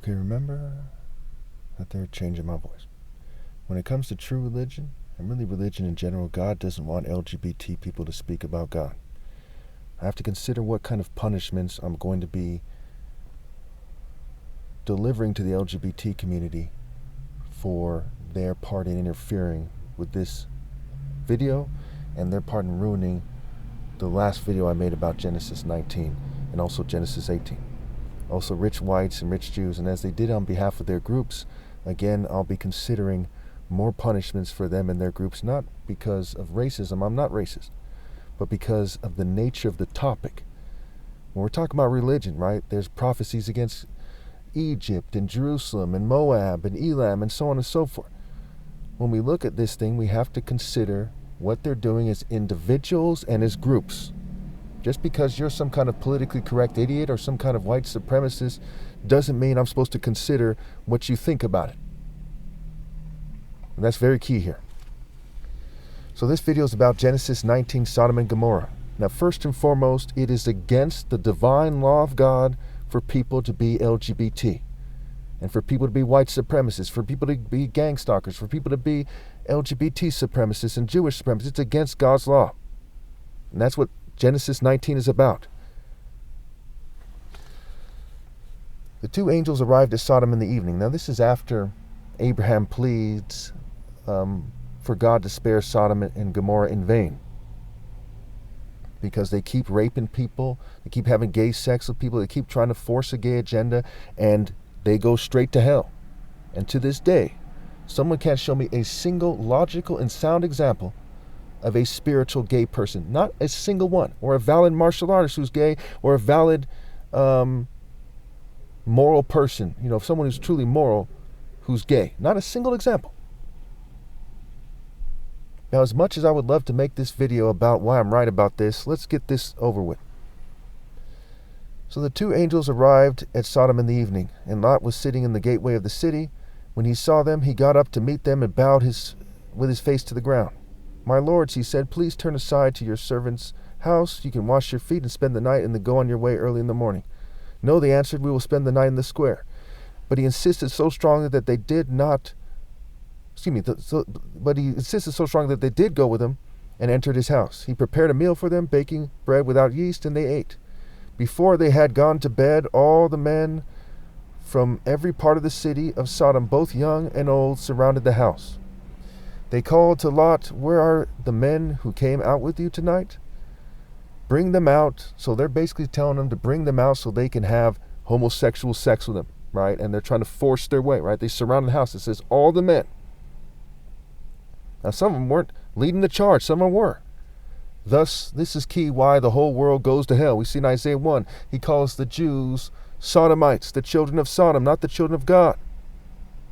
Okay, remember that they're changing my voice. When it comes to true religion, and really religion in general, God doesn't want LGBT people to speak about God. I have to consider what kind of punishments I'm going to be delivering to the LGBT community for their part in interfering with this video and their part in ruining the last video I made about Genesis 19 and also Genesis 18. Also rich whites and rich Jews, and as they did on behalf of their groups, again, I'll be considering more punishments for them and their groups, not because of racism, I'm not racist, but because of the nature of the topic. When we're talking about religion, right, there's prophecies against Egypt and Jerusalem and Moab and Elam and so on and so forth. When we look at this thing, we have to consider what they're doing as individuals and as groups. Just because you're some kind of politically correct idiot or some kind of white supremacist doesn't mean I'm supposed to consider what you think about it. And that's very key here. So this video is about Genesis 19, Sodom and Gomorrah. Now, first and foremost, it is against the divine law of God for people to be LGBT, and for people to be white supremacists, for people to be gang stalkers, for people to be LGBT supremacists and Jewish supremacists. It's against God's law. And that's what Genesis 19 is about. The two angels arrived at Sodom in the evening. Now this is after Abraham pleads for God to spare Sodom and Gomorrah in vain, because they keep raping people, they keep having gay sex with people, they keep trying to force a gay agenda, and they go straight to hell. And to this day, someone can't show me a single logical and sound example of a spiritual gay person. Not a single one. Or a valid martial artist who's gay, or a valid moral person, someone who's truly moral who's gay. Not a single example. Now, as much as I would love to make this video about why I'm right about this, let's get this over with. So the two angels arrived at Sodom in the evening, and Lot was sitting in the gateway of the city. When he saw them, he got up to meet them and bowed with his face to the ground. "My lords," he said, "please turn aside to your servant's house. You can wash your feet and spend the night and then go on your way early in the morning." "No," they answered, "we will spend the night in the square." But he insisted so strongly that they did go with him and entered his house. He prepared a meal for them, baking bread without yeast, and they ate. Before they had gone to bed, all the men from every part of the city of Sodom, both young and old, surrounded the house. They called to Lot, "Where are the men who came out with you tonight? Bring them out." So they're basically telling them to bring them out so they can have homosexual sex with them, right? And they're trying to force their way, right? They surround the house. It says all the men. Now, some of them weren't leading the charge. Some of them were. Thus, this is key why the whole world goes to hell. We see in Isaiah 1, he calls the Jews Sodomites, the children of Sodom, not the children of God.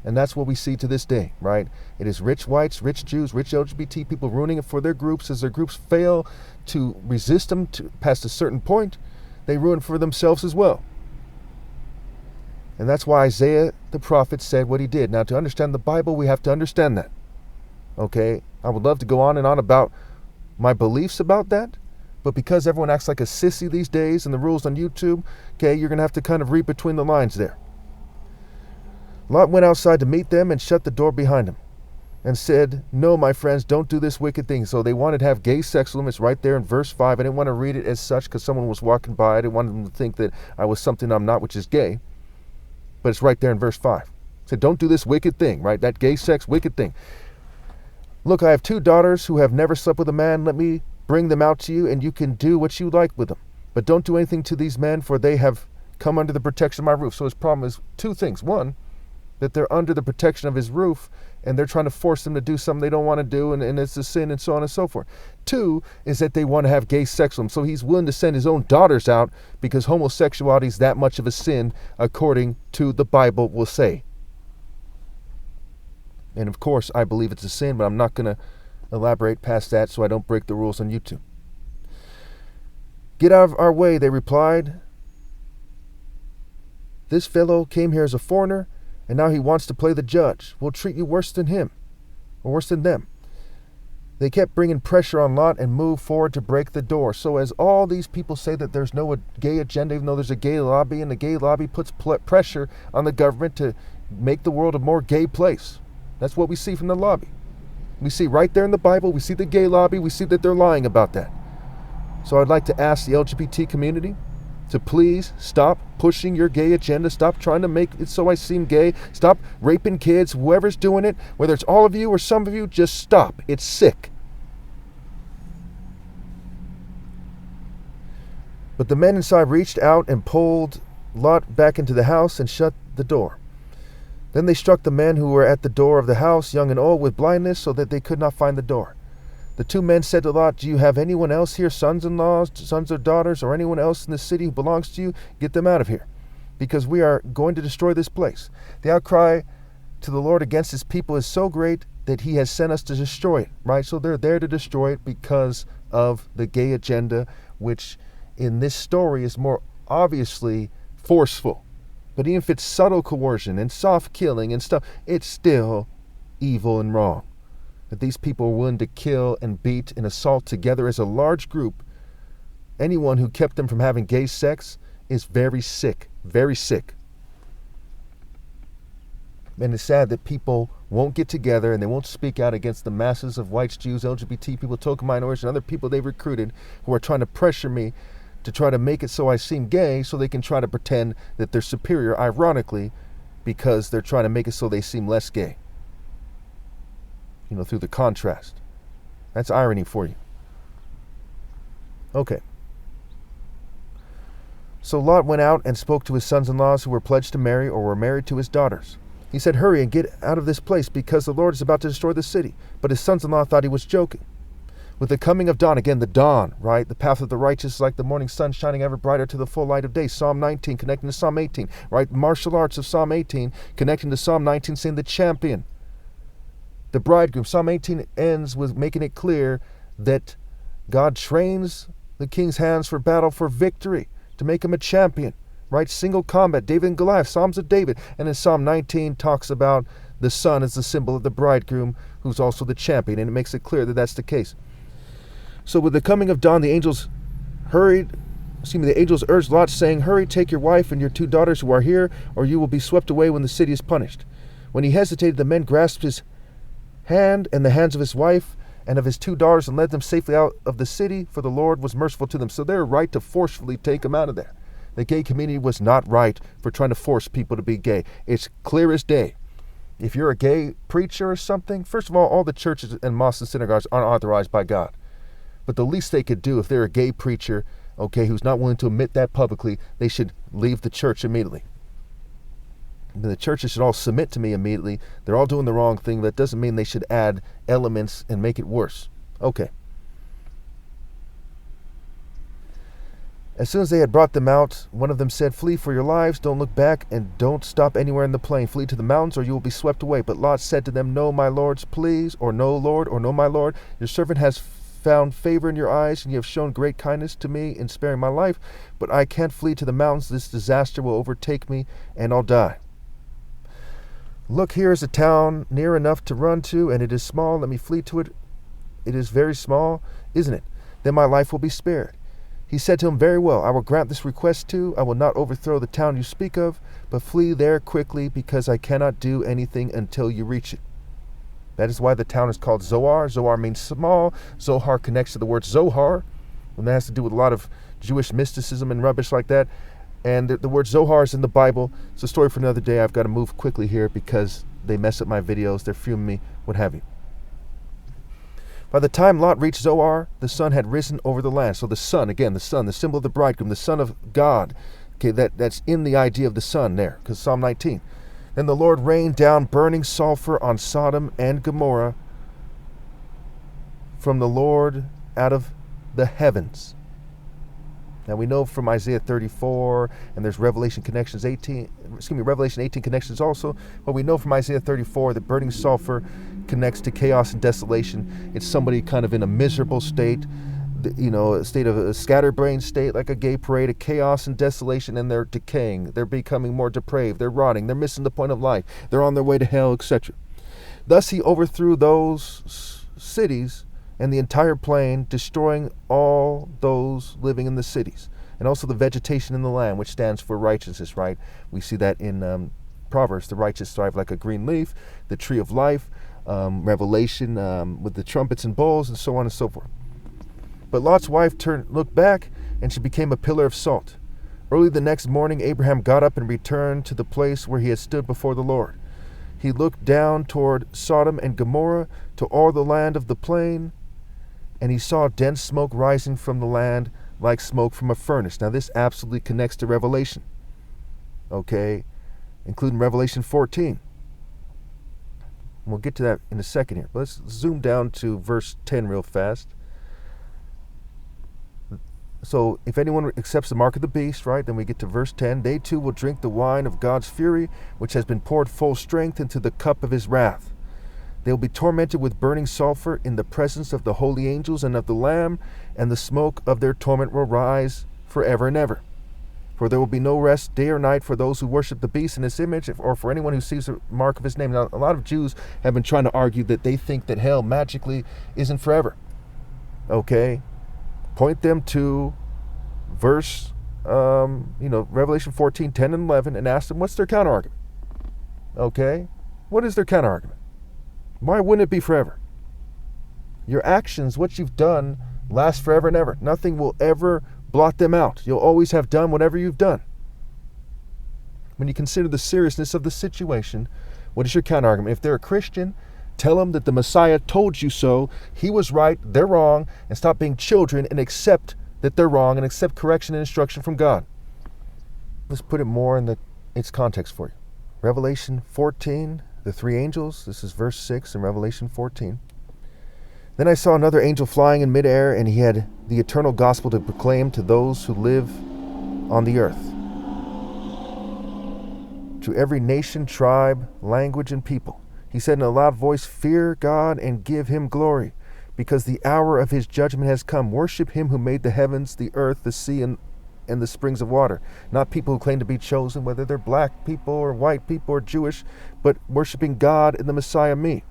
And that's what we see to this day, right? It is rich whites, rich Jews, rich LGBT people ruining it for their groups. As their groups fail to resist them past a certain point, they ruin for themselves as well. And that's why Isaiah the prophet said what he did. Now, to understand the Bible, we have to understand that. Okay? I would love to go on and on about my beliefs about that, but because everyone acts like a sissy these days and the rules on YouTube, okay, you're going to have to kind of read between the lines there. Lot went outside to meet them and shut the door behind him and said, "No, my friends, don't do this wicked thing." So they wanted to have gay sex with him. It's right there in verse 5. I didn't want to read it as such because someone was walking by. I didn't want them to think that I was something I'm not, which is gay. But it's right there in verse 5. It said, "Don't do this wicked thing," right? That gay sex, wicked thing. "Look, I have 2 daughters who have never slept with a man. Let me bring them out to you, and you can do what you like with them. But don't do anything to these men, for they have come under the protection of my roof." So his problem is 2 things. One, that they're under the protection of his roof, and they're trying to force them to do something they don't want to do, and it's a sin, and so on and so forth. 2 is that they want to have gay sex with him. So he's willing to send his own daughters out because homosexuality is that much of a sin, according to the Bible will say. And of course, I believe it's a sin, but I'm not going to elaborate past that so I don't break the rules on YouTube. "Get out of our way," they replied. "This fellow came here as a foreigner, and now he wants to play the judge. We'll treat you worse than him, or worse than them." They kept bringing pressure on Lot and moved forward to break the door. So as all these people say that there's no gay agenda, even though there's a gay lobby, and the gay lobby puts pressure on the government to make the world a more gay place. That's what we see from the lobby. We see right there in the Bible, we see the gay lobby, we see that they're lying about that. So I'd like to ask the LGBT community to please stop pushing your gay agenda. Stop trying to make it so I seem gay. Stop raping kids, whoever's doing it, whether it's all of you or some of you, just stop. It's sick. But the men inside reached out and pulled Lot back into the house and shut the door. Then they struck the men who were at the door of the house, young and old, with blindness, so that they could not find the door. The two men said to Lot, "Do you have anyone else here, sons-in-laws, sons or daughters, or anyone else in the city who belongs to you? Get them out of here, because we are going to destroy this place." The outcry to the Lord against his people is so great that he has sent us to destroy it, right? So they're there to destroy it because of the gay agenda, which in this story is more obviously forceful. But even if it's subtle coercion and soft killing and stuff, it's still evil and wrong. That these people are willing to kill and beat and assault together as a large group. Anyone who kept them from having gay sex is very sick, very sick. And it's sad that people won't get together and they won't speak out against the masses of whites, Jews, LGBT people, token minorities, and other people they've recruited who are trying to pressure me to try to make it so I seem gay so they can try to pretend that they're superior, ironically, because they're trying to make it so they seem less gay. Through the contrast. That's irony for you. Okay. So Lot went out and spoke to his sons-in-laws who were pledged to marry or were married to his daughters. He said, "Hurry and get out of this place because the Lord is about to destroy the city." But his sons-in-law thought he was joking. With the coming of dawn, again, the dawn, right? The path of the righteous is like the morning sun shining ever brighter to the full light of day. Psalm 19 connecting to Psalm 18, right? Martial arts of Psalm 18 connecting to Psalm 19 saying the champion. The bridegroom. Psalm 18 ends with making it clear that God trains the king's hands for battle, for victory, to make him a champion, right? Single combat, David and Goliath, Psalms of David. And then Psalm 19 talks about the son as the symbol of the bridegroom, who's also the champion, and it makes it clear that that's the case. So with the coming of dawn, the angels urged Lot, saying, "Hurry, take your wife and your 2 daughters who are here, or you will be swept away when the city is punished." When he hesitated, the men grasped his hand and the hands of his wife and of his 2 daughters and led them safely out of the city, for the Lord was merciful to them. So they're right to forcefully take them out of there. The gay community was not right for trying to force people to be gay. It's clear as day. If you're a gay preacher or something, first of all the churches and mosques and synagogues aren't authorized by God. But the least they could do if they're a gay preacher, who's not willing to admit that publicly, they should leave the church immediately. The churches should all submit to me immediately. They're all doing the wrong thing. That doesn't mean they should add elements and make it worse. Okay. As soon as they had brought them out, one of them said, "Flee for your lives, don't look back, and don't stop anywhere in the plain. Flee to the mountains, or you will be swept away." But Lot said to them, "No, my lords, please, or no, Lord, or no, my Lord. Your servant has found favor in your eyes, and you have shown great kindness to me in sparing my life. But I can't flee to the mountains. This disaster will overtake me, and I'll die. Look, here is a town near enough to run to, and it is small. Let me flee to it. It is very small, isn't it? Then my life will be spared." He said to him, "Very well, I will grant this request too. I will not overthrow the town you speak of, but flee there quickly, because I cannot do anything until you reach it." That is why the town is called Zoar. Zoar means small. Zohar connects to the word Zohar, and that has to do with a lot of Jewish mysticism and rubbish like that. And the word Zohar is in the Bible. It's a story for another day. I've got to move quickly here because they mess up my videos. They're fuming me, what have you. By the time Lot reached Zoar, the sun had risen over the land. So the sun, again, the sun, the symbol of the bridegroom, the son of God. Okay, that's in the idea of the sun there, because Psalm 19. Then the Lord rained down burning sulfur on Sodom and Gomorrah from the Lord out of the heavens. Now we know from Isaiah 34, and there's Revelation 18 connections also, but we know from Isaiah 34 that burning sulfur connects to chaos and desolation. It's somebody kind of in a miserable state, a state of a scatterbrained state, like a gay parade, of chaos and desolation, and they're decaying. They're becoming more depraved. They're rotting. They're missing the point of life. They're on their way to hell, etc. Thus he overthrew those cities and the entire plain, destroying all those living in the cities, and also the vegetation in the land, which stands for righteousness, right? We see that in Proverbs, the righteous thrive like a green leaf, the tree of life, Revelation with the trumpets and bowls, and so on and so forth. But Lot's wife looked back, and she became a pillar of salt. Early the next morning, Abraham got up and returned to the place where he had stood before the Lord. He looked down toward Sodom and Gomorrah, to all the land of the plain, and he saw dense smoke rising from the land like smoke from a furnace. Now this absolutely connects to Revelation, okay, including Revelation 14. We'll get to that in a second here. But let's zoom down to verse 10 real fast. So if anyone accepts the mark of the beast, right, then we get to verse 10. They too will drink the wine of God's fury, which has been poured full strength into the cup of his wrath. They will be tormented with burning sulfur in the presence of the holy angels and of the Lamb, and the smoke of their torment will rise forever and ever. For there will be no rest day or night for those who worship the beast in his image, or for anyone who sees the mark of his name. Now, a lot of Jews have been trying to argue that they think that hell magically isn't forever. Okay? Point them to verse, Revelation 14, 10 and 11, and ask them, what's their counter-argument? Okay? What is their counter-argument? Why wouldn't it be forever? Your actions, what you've done, last forever and ever. Nothing will ever blot them out. You'll always have done whatever you've done. When you consider the seriousness of the situation, what is your counter-argument? If they're a Christian, tell them that the Messiah told you so, he was right, they're wrong, and stop being children and accept that they're wrong and accept correction and instruction from God. Let's put it more in its context for you. Revelation 14, the three angels, this is verse 6 in Revelation 14. Then I saw another angel flying in midair, and he had the eternal gospel to proclaim to those who live on the earth, to every nation, tribe, language, and people. He said in a loud voice, fear God and give him glory, because the hour of his judgment has come. Worship him who made the heavens, the earth, the sea, and the springs of water. Not people who claim to be chosen, whether they're black people or white people or Jewish, but worshiping God and the Messiah, me.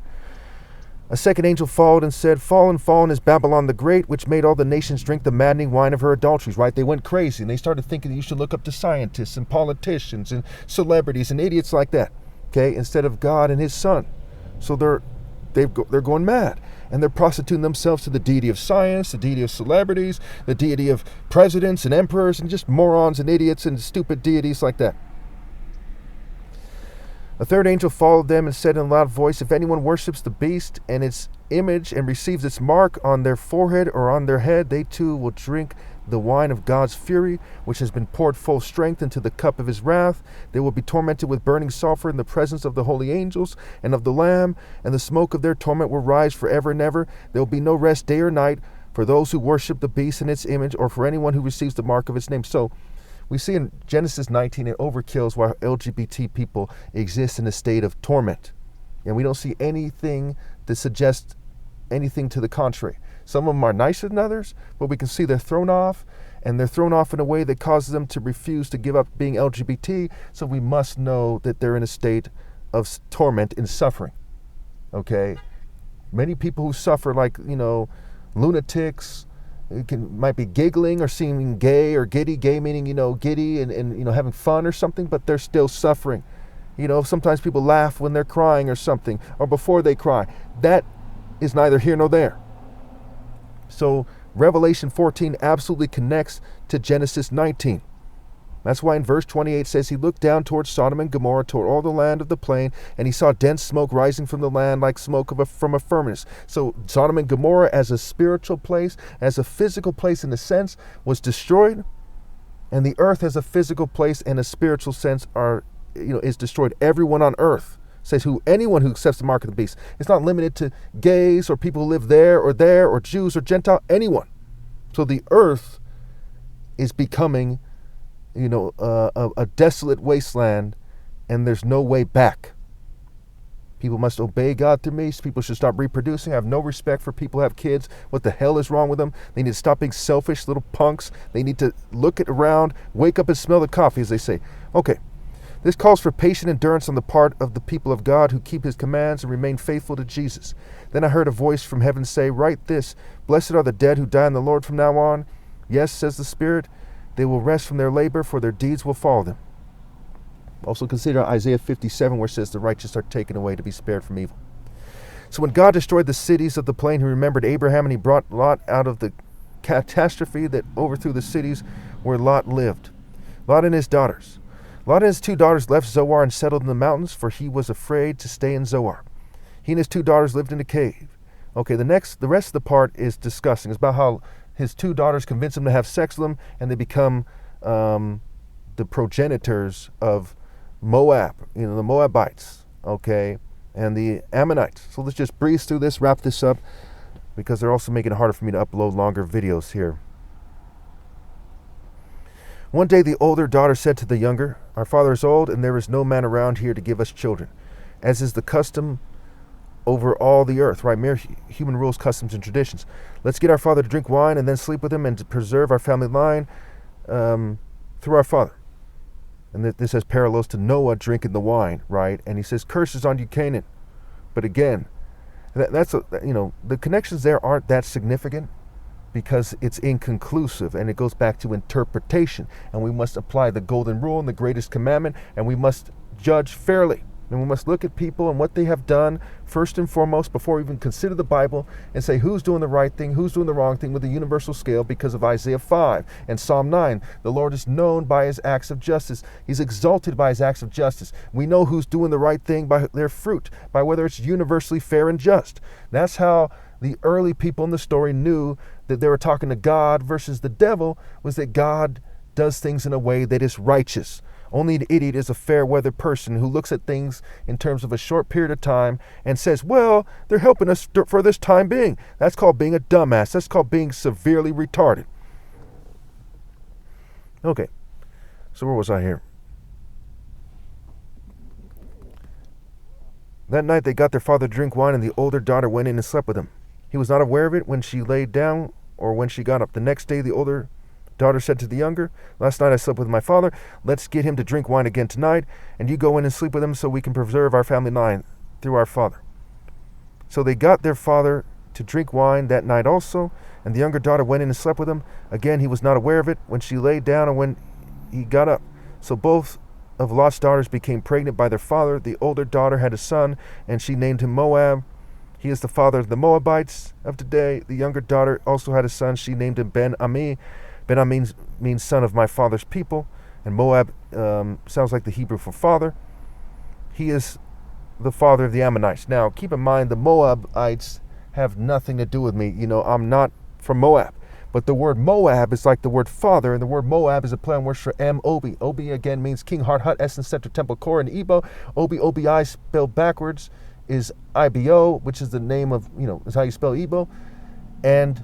A second angel followed and said, fallen, fallen is Babylon the Great, which made all the nations drink the maddening wine of her adulteries, right? They went crazy, and they started thinking that you should look up to scientists and politicians and celebrities and idiots like that, okay, instead of God and his Son. So they're going mad, and they're prostituting themselves to the deity of science, the deity of celebrities, the deity of presidents and emperors, and just morons and idiots and stupid deities like that. A third angel followed them and said in a loud voice, if anyone worships the beast and its image and receives its mark on their forehead or on their head, they too will drink the wine of God's fury, which has been poured full strength into the cup of his wrath. They will be tormented with burning sulfur in the presence of the holy angels and of the Lamb, and the smoke of their torment will rise forever and ever. There will be no rest day or night for those who worship the beast and its image, or for anyone who receives the mark of its name. So we see in Genesis 19, it overkills why LGBT people exist in a state of torment. And we don't see anything that suggests anything to the contrary. Some of them are nicer than others, but we can see they're thrown off, and they're thrown off in a way that causes them to refuse to give up being LGBT, so we must know that they're in a state of torment and suffering, okay? Many people who suffer, like, lunatics, might be giggling or seeming gay or giddy, gay meaning, giddy and having fun or something, but they're still suffering. Sometimes people laugh when they're crying or something, or before they cry. That is neither here nor there. So Revelation 14 absolutely connects to Genesis 19. That's why in verse 28 it says, he looked down towards Sodom and Gomorrah, toward all the land of the plain, and he saw dense smoke rising from the land like smoke from a furnace. So Sodom and Gomorrah, as a spiritual place, as a physical place in a sense, was destroyed, and the earth as a physical place and a spiritual sense is destroyed. Everyone on earth says anyone who accepts the mark of the beast. It's not limited to gays or people who live there, or Jews or Gentile, anyone. So the earth is becoming a desolate wasteland, and there's no way back. People must obey God through me. People should stop reproducing. I have no respect for people who have kids. What the hell is wrong with them? They need to stop being selfish little punks. They need to look around, wake up and smell the coffee, as they say. Okay, This calls for patient endurance on the part of the people of God who keep his commands and remain faithful to Jesus. Then I heard a voice from heaven say, "Write this, blessed are the dead who die in the Lord from now on. Yes, says the Spirit, they will rest from their labor, for their deeds will follow them." Also consider Isaiah 57, where it says, "The righteous are taken away to be spared from evil." So when God destroyed the cities of the plain, he remembered Abraham, and he brought Lot out of the catastrophe that overthrew the cities where Lot lived. Lot and his daughters. Lot and his 2 daughters left Zoar and settled in the mountains, for he was afraid to stay in Zoar. He and his 2 daughters lived in a cave. Okay, the rest of the part is discussing. It's about how his 2 daughters convince him to have sex with him, and they become the progenitors of Moab, the Moabites, okay, and the Ammonites. So let's just breeze through this, wrap this up, because they're also making it harder for me to upload longer videos here. One day the older daughter said to the younger, "Our father is old, and there is no man around here to give us children, as is the custom over all the earth," right? Mere human rules, customs, and traditions. "Let's get our father to drink wine and then sleep with him and to preserve our family line through our father." And this has parallels to Noah drinking the wine, right? And he says, "Curses on you, Canaan." But again, the connections there aren't that significant, because it's inconclusive, and it goes back to interpretation, and we must apply the golden rule and the greatest commandment, and we must judge fairly, and we must look at people and what they have done first and foremost before we even consider the Bible, and say who's doing the right thing, who's doing the wrong thing, with a universal scale, because of Isaiah 5 and Psalm 9. The Lord is known by his acts of justice. He's exalted by his acts of justice. We know who's doing the right thing by their fruit, by whether it's universally fair and just. That's how the early people in the story knew that they were talking to God versus the devil, was that God does things in a way that is righteous. Only an idiot is a fair-weather person who looks at things in terms of a short period of time and says, well, they're helping us for this time being. That's called being a dumbass. That's called being severely retarded. Okay, so where was I here? That night they got their father to drink wine, and the older daughter went in and slept with him. He was not aware of it when she laid down or when she got up. The next day the older daughter said to the younger, "Last night I slept with my father. Let's get him to drink wine again tonight, and you go in and sleep with him so we can preserve our family line through our father." So they got their father to drink wine that night also, and the younger daughter went in and slept with him. Again, he was not aware of it when she laid down or when he got up. So both of Lot's daughters became pregnant by their father. The older daughter had a son, and she named him Moab. He is the father of the Moabites of today. The younger daughter also had a son. She named him Ben-Ami. Ben-Ami means son of my father's people. And Moab sounds like the Hebrew for father. He is the father of the Ammonites. Now, keep in mind, the Moabites have nothing to do with me. I'm not from Moab. But the word Moab is like the word father, and the word Moab is a play on words for M-Obi. Obi, again, means king, heart, hut, essence, scepter, temple, core, and Igbo. Obi, O-B-I, spelled backwards, is IBO, which is the name of, is how you spell Igbo. And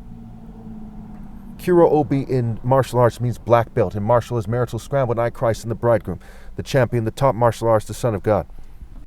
Kuro Obi in martial arts means black belt, and martial is marital scramble, and I, Christ, and the bridegroom, the champion, the top martial arts, the son of God.